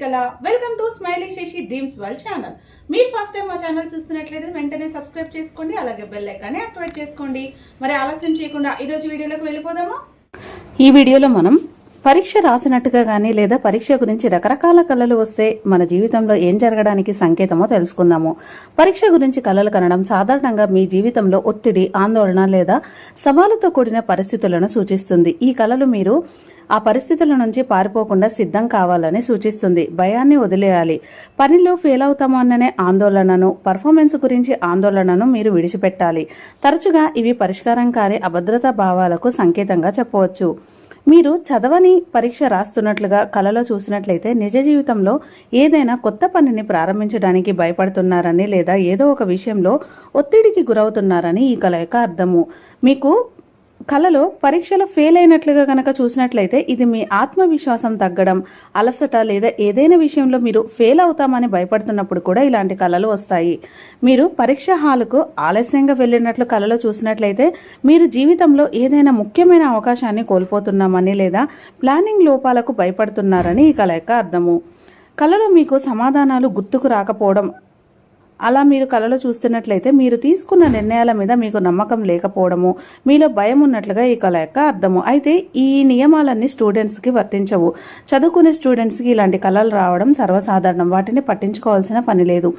Sasikala. Welcome to smiley Sashi dreams world channel. మీరు first time మా channel చూస్తున్నట్లయితే వెంటనే సబ్స్క్రైబ్ చేసుకోండి, అలాగే బెల్ ఐకాన్ని యాక్టివేట్ చేసుకోండి. మరి ఆలస్యం చేయకుండా ఈరోజు వీడియోలోకి వెళ్ళిపోదామా? ఈ వీడియోలో మనం పరీక్ష రాసినట్టుగా కానీ లేదా పరీక్ష గురించి రకరకాల కళలు వస్తే మన జీవితంలో ఏం జరగడానికి సంకేతమో తెలుసుకుందాము. పరీక్ష గురించి కళలు కనడం సాధారణంగా మీ జీవితంలో ఒత్తిడి, ఆందోళన లేదా సవాలుతో కూడిన పరిస్థితులను సూచిస్తుంది. ఈ కళలు మీరు ఆ పరిస్థితుల నుంచి పారిపోకుండా సిద్ధం కావాలని సూచిస్తుంది. భయాన్ని వదిలేయాలి. పనిలో ఫెయిల్ అవుతామో అన్ననే ఆందోళనను, పర్ఫార్మెన్స్ గురించి ఆందోళనను మీరు విడిచిపెట్టాలి. తరచుగా ఇవి పరిష్కారం కాని అభద్రతా భావాలకు సంకేతంగా చెప్పవచ్చు. మీరు చదవని పరీక్ష రాస్తున్నట్లుగా కలలో చూసినట్లయితే నిజ జీవితంలో ఏదైనా కొత్త పనిని ప్రారంభించడానికి భయపడుతున్నారని లేదా ఏదో ఒక విషయంలో ఒత్తిడికి గురవుతున్నారని ఈ కళ యొక్క అర్థము. మీకు కళలో పరీక్షలో ఫెయిల్ అయినట్లుగా కనుక చూసినట్లయితే ఇది మీ ఆత్మవిశ్వాసం తగ్గడం, అలసట లేదా ఏదైనా విషయంలో మీరు ఫెయిల్ అవుతామని భయపడుతున్నప్పుడు కూడా ఇలాంటి కళలు వస్తాయి. మీరు పరీక్ష హాలుకు ఆలస్యంగా వెళ్ళినట్లు కళలో చూసినట్లయితే మీరు జీవితంలో ఏదైనా ముఖ్యమైన అవకాశాన్ని కోల్పోతున్నామని లేదా ప్లానింగ్ లోపాలకు భయపడుతున్నారని ఈ కళ యొక్క అర్థము. కళలో మీకు సమాధానాలు గుర్తుకు రాకపోవడం, అలా మీరు కళలో చూస్తున్నట్లయితే మీరు తీసుకున్న నిర్ణయాల మీద మీకు నమ్మకం లేకపోవడము, మీలో భయం ఉన్నట్లుగా ఈ కళ యొక్క అర్థము. అయితే ఈ నియమాలన్నీ స్టూడెంట్స్కి వర్తించవు. చదువుకునే స్టూడెంట్స్కి ఇలాంటి కళలు రావడం సర్వసాధారణం, వాటిని పట్టించుకోవాల్సిన పని లేదు.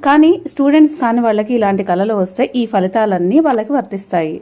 కానీ స్టూడెంట్స్ కాని వాళ్ళకి ఇలాంటి కళలు వస్తే ఈ ఫలితాలన్నీ వాళ్ళకి వర్తిస్తాయి.